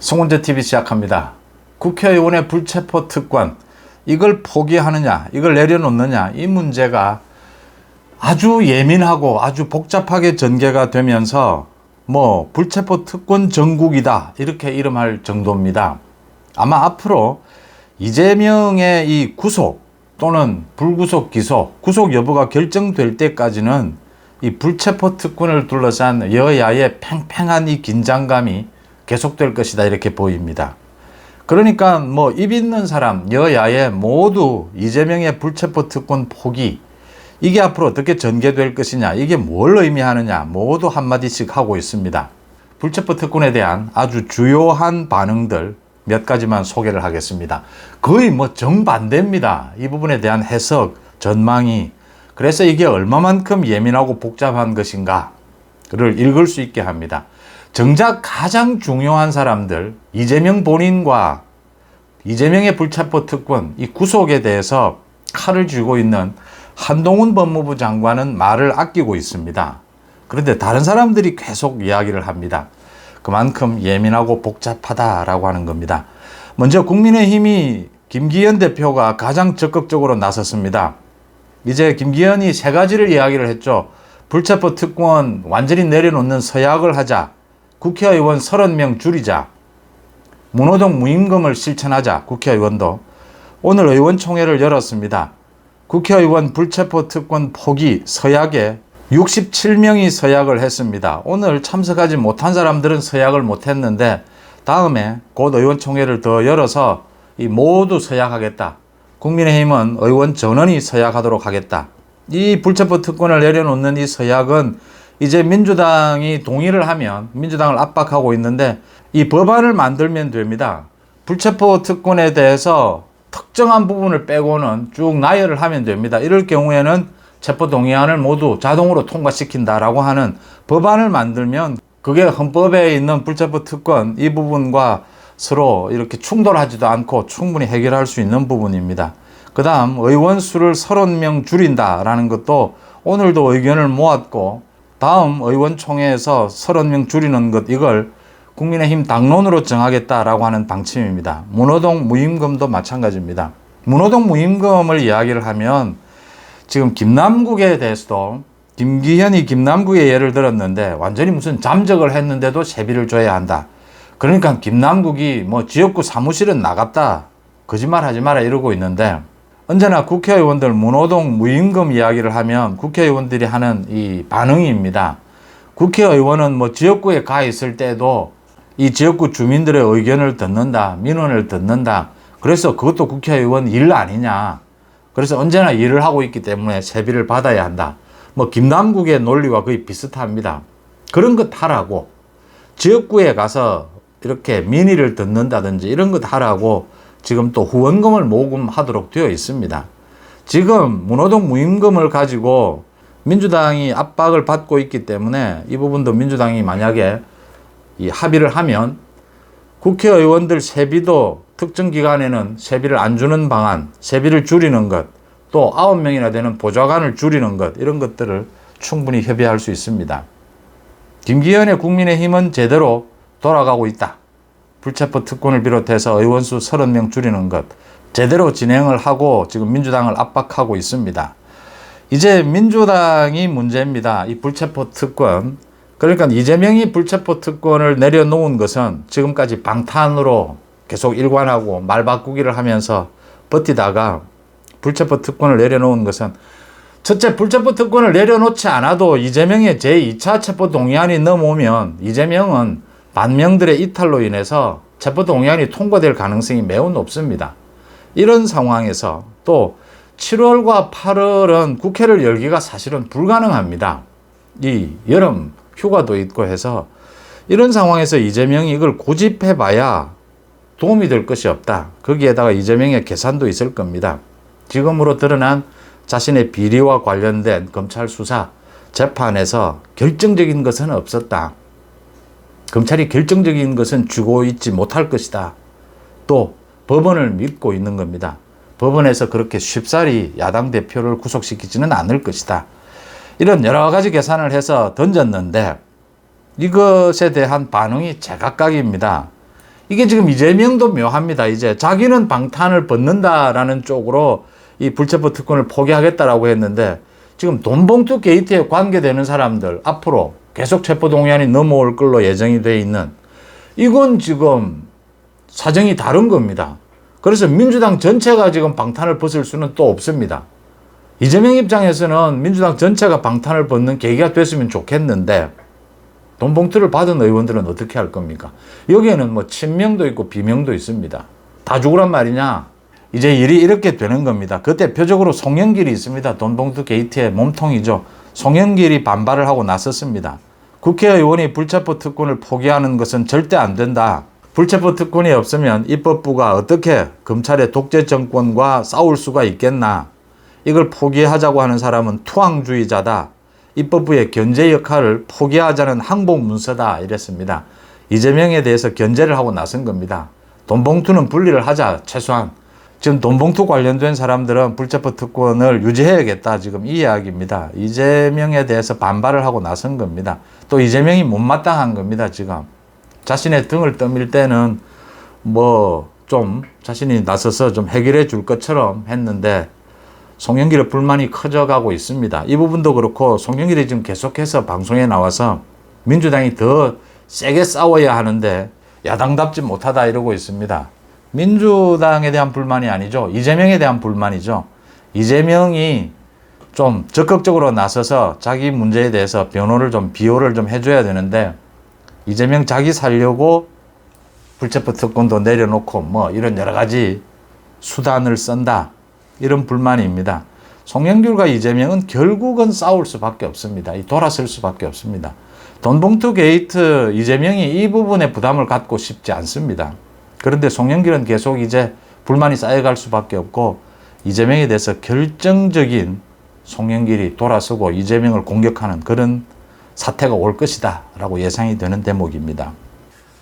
송은재 TV 시작합니다. 국회의원의 불체포 특권, 이걸 포기하느냐, 이걸 내려놓느냐, 이 문제가 아주 예민하고 아주 복잡하게 전개가 되면서 불체포 특권 정국이다, 이렇게 이름할 정도입니다. 아마 앞으로 이재명의 이 구속 또는 불구속 기소, 구속 여부가 결정될 때까지는 이 불체포 특권을 둘러싼 여야의 팽팽한 이 긴장감이 계속될 것이다, 이렇게 보입니다. 그러니까 입 있는 사람 여야의 모두 이재명의 불체포 특권 포기, 이게 앞으로 어떻게 전개될 것이냐, 이게 뭘 의미하느냐 모두 한마디씩 하고 있습니다. 불체포 특권에 대한 아주 주요한 반응들 몇 가지만 소개를 하겠습니다. 거의 정반대입니다. 이 부분에 대한 해석, 전망이. 그래서 이게 얼마만큼 예민하고 복잡한 것인가를 읽을 수 있게 합니다. 정작 가장 중요한 사람들, 이재명 본인과 이재명의 불체포 특권, 이 구속에 대해서 칼을 쥐고 있는 한동훈 법무부 장관은 말을 아끼고 있습니다. 그런데 다른 사람들이 계속 이야기를 합니다. 그만큼 예민하고 복잡하다라고 하는 겁니다. 먼저 국민의힘이 김기현 대표가 가장 적극적으로 나섰습니다. 이제 김기현이 세 가지를 이야기를 했죠. 불체포 특권 완전히 내려놓는 서약을 하자. 국회의원 30명 줄이자. 문호동 무임금을 실천하자. 국회의원도. 오늘 의원총회를 열었습니다. 국회의원 불체포 특권 포기 서약에 67명이 서약을 했습니다. 오늘 참석하지 못한 사람들은 서약을 못했는데 다음에 곧 의원총회를 더 열어서 이 모두 서약하겠다. 국민의힘은 의원 전원이 서약하도록 하겠다. 이 불체포 특권을 내려놓는 이 서약은 이제 민주당이 동의를 하면, 민주당을 압박하고 있는데 이 법안을 만들면 됩니다. 불체포 특권에 대해서 특정한 부분을 빼고는 쭉 나열을 하면 됩니다. 이럴 경우에는 체포동의안을 모두 자동으로 통과시킨다라고 하는 법안을 만들면 그게 헌법에 있는 불체포 특권 이 부분과 서로 이렇게 충돌하지도 않고 충분히 해결할 수 있는 부분입니다. 그 다음 의원 수를 30명 줄인다라는 것도 오늘도 의견을 모았고 다음 의원총회에서 30명 줄이는 것, 이걸 국민의힘 당론으로 정하겠다라고 하는 방침입니다. 문호동 무임금도 마찬가지입니다. 문호동 무임금을 이야기를 하면 지금 김남국에 대해서도 김기현이 김남국의 예를 들었는데 완전히 무슨 잠적을 했는데도 세비를 줘야 한다. 그러니까 김남국이 지역구 사무실은 나갔다, 거짓말 하지 마라 이러고 있는데, 언제나 국회의원들 문호동 무임금 이야기를 하면 국회의원들이 하는 이 반응입니다. 국회의원은 지역구에 가 있을 때도 이 지역구 주민들의 의견을 듣는다, 민원을 듣는다. 그래서 그것도 국회의원 일 아니냐. 그래서 언제나 일을 하고 있기 때문에 세비를 받아야 한다. 김남국의 논리와 거의 비슷합니다. 그런 것 하라고, 지역구에 가서 이렇게 민의를 듣는다든지 이런 것 하라고 지금 또 후원금을 모금하도록 되어 있습니다. 지금 문호동 무임금을 가지고 민주당이 압박을 받고 있기 때문에 이 부분도 민주당이 만약에 이 합의를 하면 국회의원들 세비도 특정 기간에는 세비를 안 주는 방안, 세비를 줄이는 것, 또 9명이나 되는 보좌관을 줄이는 것, 이런 것들을 충분히 협의할 수 있습니다. 김기현의 국민의힘은 제대로 돌아가고 있다. 불체포 특권을 비롯해서 의원수 30명 줄이는 것 제대로 진행을 하고 지금 민주당을 압박하고 있습니다. 이제 민주당이 문제입니다. 이 불체포 특권. 그러니까 이재명이 불체포 특권을 내려놓은 것은 지금까지 방탄으로 계속 일관하고 말 바꾸기를 하면서 버티다가 불체포 특권을 내려놓은 것은, 첫째, 불체포 특권을 내려놓지 않아도 이재명의 제2차 체포동의안이 넘어오면 이재명은 반명들의 이탈로 인해서 체포동의안이 통과될 가능성이 매우 높습니다. 이런 상황에서 또 7월과 8월은 국회를 열기가 사실은 불가능합니다. 이 여름 휴가도 있고 해서 이런 상황에서 이재명이 이걸 고집해봐야 도움이 될 것이 없다. 거기에다가 이재명의 계산도 있을 겁니다. 지금으로 드러난 자신의 비리와 관련된 검찰 수사, 재판에서 결정적인 것은 없었다. 검찰이 결정적인 것은 쥐고 있지 못할 것이다. 또 법원을 믿고 있는 겁니다. 법원에서 그렇게 쉽사리 야당 대표를 구속시키지는 않을 것이다. 이런 여러 가지 계산을 해서 던졌는데 이것에 대한 반응이 제각각입니다. 이게 지금 이재명도 묘합니다. 이제 자기는 방탄을 벗는다라는 쪽으로 이 불체포 특권을 포기하겠다라고 했는데 지금 돈봉투 게이트에 관계되는 사람들 앞으로 계속 체포동의안이 넘어올 걸로 예정이 돼 있는 이건 지금 사정이 다른 겁니다. 그래서 민주당 전체가 지금 방탄을 벗을 수는 또 없습니다. 이재명 입장에서는 민주당 전체가 방탄을 벗는 계기가 됐으면 좋겠는데 돈봉투를 받은 의원들은 어떻게 할 겁니까? 여기에는 뭐 친명도 있고 비명도 있습니다. 다 죽으란 말이냐? 이제 일이 이렇게 되는 겁니다. 그 대표적으로 송영길이 있습니다. 돈봉투 게이트의 몸통이죠. 송영길이 반발을 하고 나섰습니다. 국회의원이 불체포 특권을 포기하는 것은 절대 안 된다. 불체포 특권이 없으면 입법부가 어떻게 검찰의 독재 정권과 싸울 수가 있겠나. 이걸 포기하자고 하는 사람은 투항주의자다. 입법부의 견제 역할을 포기하자는 항복 문서다. 이랬습니다. 이재명에 대해서 견제를 하고 나선 겁니다. 돈봉투는 분리를 하자. 최소한. 지금 돈봉투 관련된 사람들은 불체포 특권을 유지해야겠다. 지금 이 이야기입니다. 이재명에 대해서 반발을 하고 나선 겁니다. 또 이재명이 못마땅한 겁니다. 지금. 자신의 등을 떠밀 때는 뭐 좀 자신이 나서서 좀 해결해 줄 것처럼 했는데 송영길의 불만이 커져가고 있습니다. 이 부분도 그렇고 송영길이 지금 계속해서 방송에 나와서 민주당이 더 세게 싸워야 하는데 야당답지 못하다 이러고 있습니다. 민주당에 대한 불만이 아니죠. 이재명에 대한 불만이죠. 이재명이 좀 적극적으로 나서서 자기 문제에 대해서 비호를 좀 해줘야 되는데 이재명 자기 살려고 불체포 특권도 내려놓고 뭐 이런 여러 가지 수단을 쓴다. 이런 불만입니다. 송영길과 이재명은 결국은 싸울 수밖에 없습니다. 돌아설 수밖에 없습니다. 돈봉투 게이트 이재명이 이 부분에 부담을 갖고 싶지 않습니다. 그런데 송영길은 계속 이제 불만이 쌓여갈 수밖에 없고 이재명에 대해서 결정적인 송영길이 돌아서고 이재명을 공격하는 그런 사태가 올 것이다 라고 예상이 되는 대목입니다.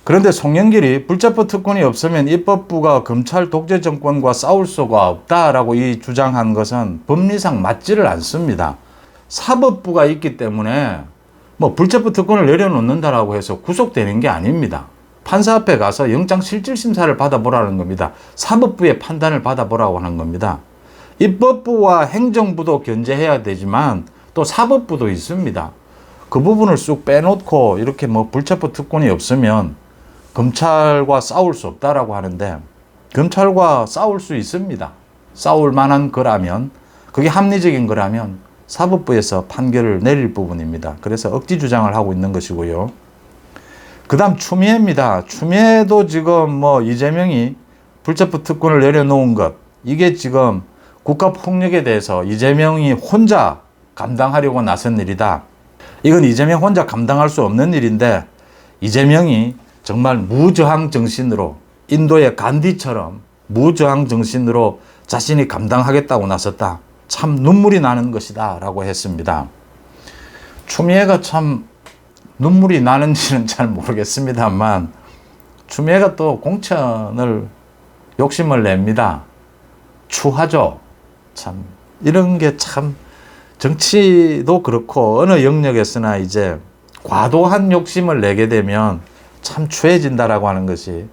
그런데 송영길이 불체포 특권이 없으면 입법부가 검찰 독재 정권과 싸울 수가 없다라고 이 주장한 것은 법리상 맞지를 않습니다. 사법부가 있기 때문에 뭐 불체포 특권을 내려놓는다라고 해서 구속되는 게 아닙니다. 판사 앞에 가서 영장 실질 심사를 받아보라는 겁니다. 사법부의 판단을 받아보라고 하는 겁니다. 입법부와 행정부도 견제해야 되지만 또 사법부도 있습니다. 그 부분을 쑥 빼놓고 이렇게 뭐 불체포 특권이 없으면 검찰과 싸울 수 없다라고 하는데 검찰과 싸울 수 있습니다. 싸울 만한 거라면 그게 합리적인 거라면 사법부에서 판결을 내릴 부분입니다. 그래서 억지 주장을 하고 있는 것이고요. 그 다음 추미애입니다. 추미애도 지금 뭐 이재명이 불체포 특권을 내려놓은 것 이게 지금 국가폭력에 대해서 이재명이 혼자 감당하려고 나선 일이다. 이건 이재명 혼자 감당할 수 없는 일인데 이재명이 정말 무저항 정신으로 인도의 간디처럼 무저항 정신으로 자신이 감당하겠다고 나섰다. 참 눈물이 나는 것이다 라고 했습니다. 추미애가 참 눈물이 나는지는 잘 모르겠습니다만 추미애가 또 공천을 욕심을 냅니다. 추하죠. 참 이런 게 참 정치도 그렇고 어느 영역에서나 이제 과도한 욕심을 내게 되면 참 추해진다라고 하는 것이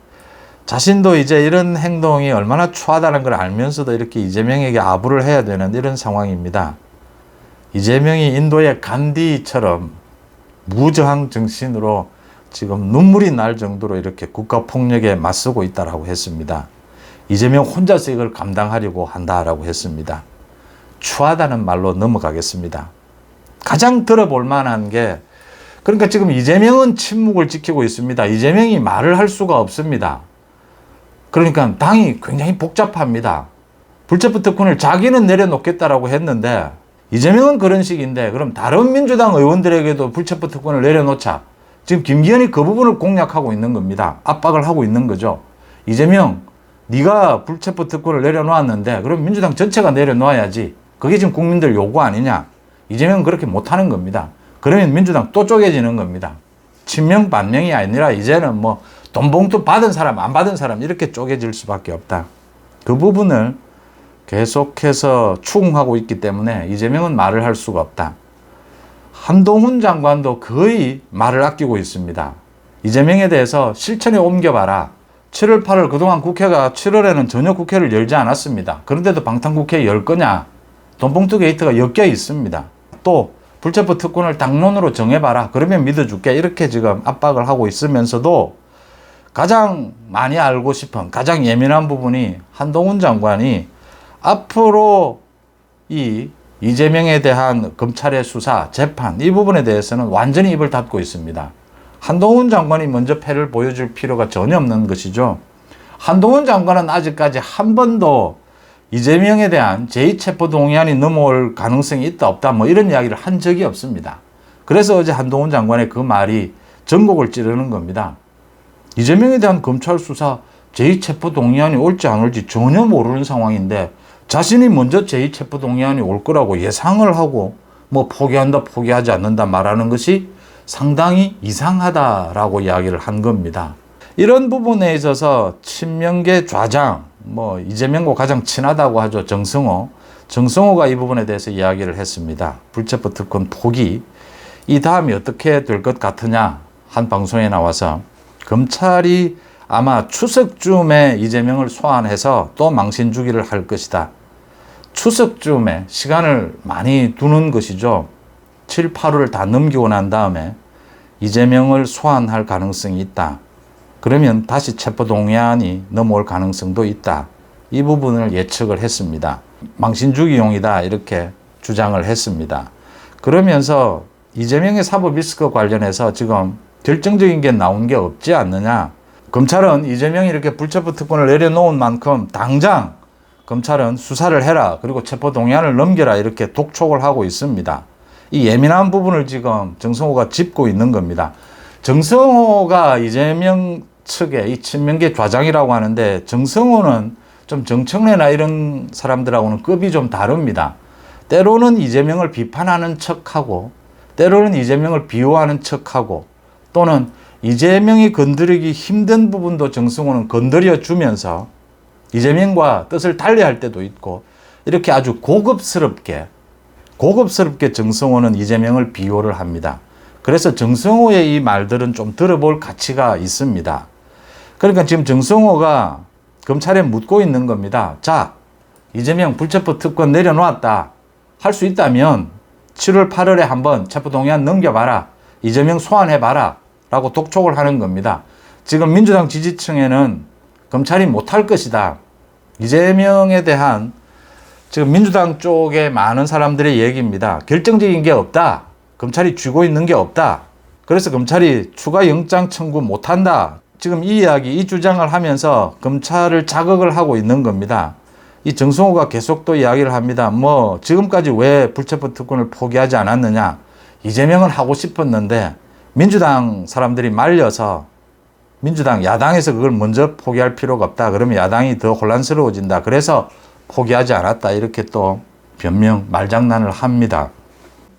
자신도 이제 이런 행동이 얼마나 추하다는 걸 알면서도 이렇게 이재명에게 아부를 해야 되는 이런 상황입니다. 이재명이 인도의 간디처럼 무저항 정신으로 지금 눈물이 날 정도로 이렇게 국가폭력에 맞서고 있다라고 했습니다. 이재명 혼자서 이걸 감당하려고 한다라고 했습니다. 추하다는 말로 넘어가겠습니다. 가장 들어볼 만한 게 그러니까 지금 이재명은 침묵을 지키고 있습니다. 이재명이 말을 할 수가 없습니다. 그러니까 당이 굉장히 복잡합니다. 불체포 특권을 자기는 내려놓겠다라고 했는데 이재명은 그런 식인데 그럼 다른 민주당 의원들에게도 불체포 특권을 내려놓자. 지금 김기현이 그 부분을 공략하고 있는 겁니다. 압박을 하고 있는 거죠. 이재명, 네가 불체포 특권을 내려놓았는데 그럼 민주당 전체가 내려놓아야지. 그게 지금 국민들 요구 아니냐. 이재명은 그렇게 못하는 겁니다. 그러면 민주당 또 쪼개지는 겁니다. 친명 반명이 아니라 이제는 뭐 돈봉투 받은 사람 안 받은 사람 이렇게 쪼개질 수밖에 없다. 그 부분을 계속해서 추궁하고 있기 때문에 이재명은 말을 할 수가 없다. 한동훈 장관도 거의 말을 아끼고 있습니다. 이재명에 대해서 실천에 옮겨봐라. 7월 8월 그동안 국회가 7월에는 전혀 국회를 열지 않았습니다. 그런데도 방탄국회 열 거냐? 돈봉투 게이트가 엮여 있습니다. 또 불체포 특권을 당론으로 정해봐라. 그러면 믿어줄게. 이렇게 지금 압박을 하고 있으면서도 가장 많이 알고 싶은 가장 예민한 부분이 한동훈 장관이 앞으로 이 이재명에 대한 검찰의 수사, 재판 이 부분에 대해서는 완전히 입을 닫고 있습니다. 한동훈 장관이 먼저 패를 보여줄 필요가 전혀 없는 것이죠. 한동훈 장관은 아직까지 한 번도 이재명에 대한 제2체포동의안이 넘어올 가능성이 있다 없다 뭐 이런 이야기를 한 적이 없습니다. 그래서 어제 한동훈 장관의 그 말이 전곡을 찌르는 겁니다. 이재명에 대한 검찰 수사 제2체포동의안이 올지 안 올지 전혀 모르는 상황인데 자신이 먼저 제2체포동의안이 올 거라고 예상을 하고 뭐 포기한다 포기하지 않는다 말하는 것이 상당히 이상하다라고 이야기를 한 겁니다. 이런 부분에 있어서 친명계 좌장 뭐 이재명과 가장 친하다고 하죠. 정성호가 이 부분에 대해서 이야기를 했습니다. 불체포 특권 포기 이 다음이 어떻게 될 것 같으냐 한 방송에 나와서 검찰이 아마 추석쯤에 이재명을 소환해서 또 망신주기를 할 것이다. 추석쯤에 시간을 많이 두는 것이죠. 7, 8월을 다 넘기고 난 다음에 이재명을 소환할 가능성이 있다. 그러면 다시 체포동의안이 넘어올 가능성도 있다. 이 부분을 예측을 했습니다. 망신주기용이다 이렇게 주장을 했습니다. 그러면서 이재명의 사법 리스크 관련해서 지금 결정적인 게 나온 게 없지 않느냐. 검찰은 이재명이 이렇게 불체포 특권을 내려놓은 만큼 당장 검찰은 수사를 해라. 그리고 체포동의안을 넘겨라. 이렇게 독촉을 하고 있습니다. 이 예민한 부분을 지금 정성호가 짚고 있는 겁니다. 정성호가 이재명 측의 이 친명계 좌장이라고 하는데 정성호는 좀 정청래나 이런 사람들하고는 급이 좀 다릅니다. 때로는 이재명을 비판하는 척하고 때로는 이재명을 비호하는 척하고 또는 이재명이 건드리기 힘든 부분도 정성호는 건드려 주면서 이재명과 뜻을 달리할 때도 있고 이렇게 아주 고급스럽게 정성호는 이재명을 비호를 합니다. 그래서 정성호의 이 말들은 좀 들어볼 가치가 있습니다. 그러니까 지금 정성호가 검찰에 묻고 있는 겁니다. 자, 이재명 불체포 특권 내려놓았다. 할 수 있다면 7월 8월에 한번 체포동의안 넘겨봐라. 이재명 소환해봐라. 라고 독촉을 하는 겁니다. 지금 민주당 지지층에는 검찰이 못할 것이다. 이재명에 대한 지금 민주당 쪽에 많은 사람들의 얘기입니다. 결정적인 게 없다. 검찰이 쥐고 있는 게 없다. 그래서 검찰이 추가 영장 청구 못한다. 지금 이 이야기, 이 주장을 하면서 검찰을 자극을 하고 있는 겁니다. 이 정성호가 계속 또 이야기를 합니다. 뭐 지금까지 왜 불체포 특권을 포기하지 않았느냐. 이재명은 하고 싶었는데 민주당 사람들이 말려서 민주당 야당에서 그걸 먼저 포기할 필요가 없다. 그러면 야당이 더 혼란스러워진다. 그래서 포기하지 않았다. 이렇게 또 변명, 말장난을 합니다.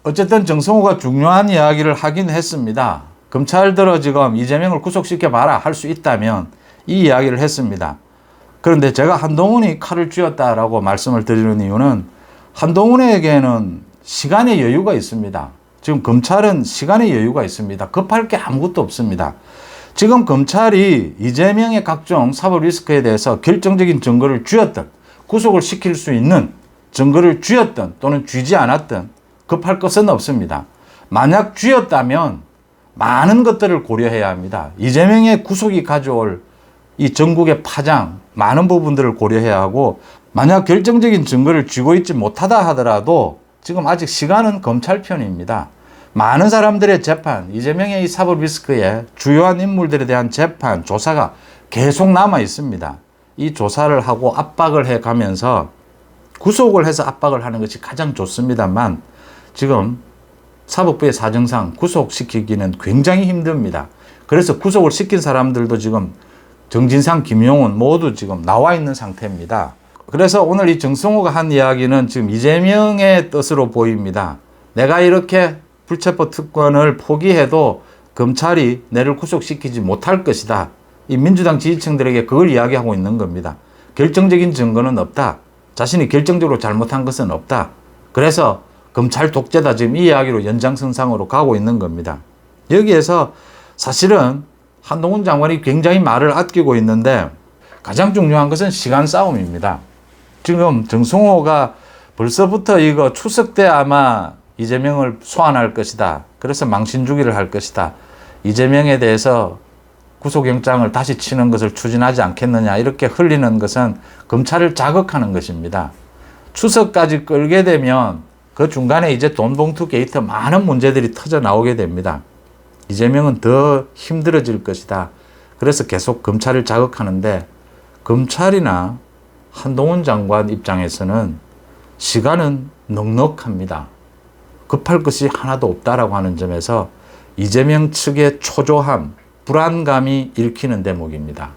어쨌든 정성호가 중요한 이야기를 하긴 했습니다. 검찰들어 지금 이재명을 구속시켜봐라 할 수 있다면 이 이야기를 했습니다. 그런데 제가 한동훈이 칼을 쥐었다라고 말씀을 드리는 이유는 한동훈에게는 시간의 여유가 있습니다. 지금 검찰은 시간의 여유가 있습니다. 급할 게 아무것도 없습니다. 지금 검찰이 이재명의 각종 사법 리스크에 대해서 결정적인 증거를 쥐었든 구속을 시킬 수 있는 증거를 쥐었든 또는 쥐지 않았든 급할 것은 없습니다. 만약 쥐었다면 많은 것들을 고려해야 합니다. 이재명의 구속이 가져올 이 전국의 파장, 많은 부분들을 고려해야 하고 만약 결정적인 증거를 쥐고 있지 못하다 하더라도 지금 아직 시간은 검찰 편입니다. 많은 사람들의 재판, 이재명의 이 사법 리스크에 주요한 인물들에 대한 재판, 조사가 계속 남아 있습니다. 이 조사를 하고 압박을 해 가면서 구속을 해서 압박을 하는 것이 가장 좋습니다만 지금 사법부의 사정상 구속시키기는 굉장히 힘듭니다. 그래서 구속을 시킨 사람들도 지금 정진상, 김용훈 모두 지금 나와 있는 상태입니다. 그래서 오늘 이 정성호가 한 이야기는 지금 이재명의 뜻으로 보입니다. 내가 이렇게 불체포 특권을 포기해도 검찰이 내를 구속시키지 못할 것이다. 이 민주당 지지층들에게 그걸 이야기하고 있는 겁니다. 결정적인 증거는 없다. 자신이 결정적으로 잘못한 것은 없다. 그래서 검찰 독재다. 지금 이 이야기로 연장선상으로 가고 있는 겁니다. 여기에서 사실은 한동훈 장관이 굉장히 말을 아끼고 있는데 가장 중요한 것은 시간 싸움입니다. 지금 정승호가 벌써부터 이거 추석 때 아마 이재명을 소환할 것이다. 그래서 망신주기를 할 것이다. 이재명에 대해서 구속영장을 다시 치는 것을 추진하지 않겠느냐 이렇게 흘리는 것은 검찰을 자극하는 것입니다. 추석까지 끌게 되면 그 중간에 이제 돈봉투 게이트 많은 문제들이 터져 나오게 됩니다. 이재명은 더 힘들어질 것이다. 그래서 계속 검찰을 자극하는데 검찰이나 한동훈 장관 입장에서는 시간은 넉넉합니다. 급할 것이 하나도 없다라고 하는 점에서 이재명 측의 초조함, 불안감이 읽히는 대목입니다.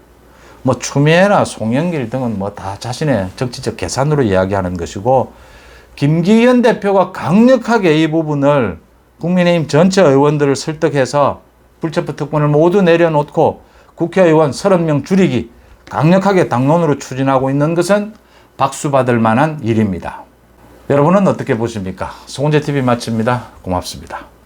뭐 추미애나 송영길 등은 뭐 다 자신의 정치적 계산으로 이야기하는 것이고 김기현 대표가 강력하게 이 부분을 국민의힘 전체 의원들을 설득해서 불체포 특권을 모두 내려놓고 국회의원 30명 줄이기 강력하게 당론으로 추진하고 있는 것은 박수받을 만한 일입니다. 여러분은 어떻게 보십니까? 송은재TV 마칩니다. 고맙습니다.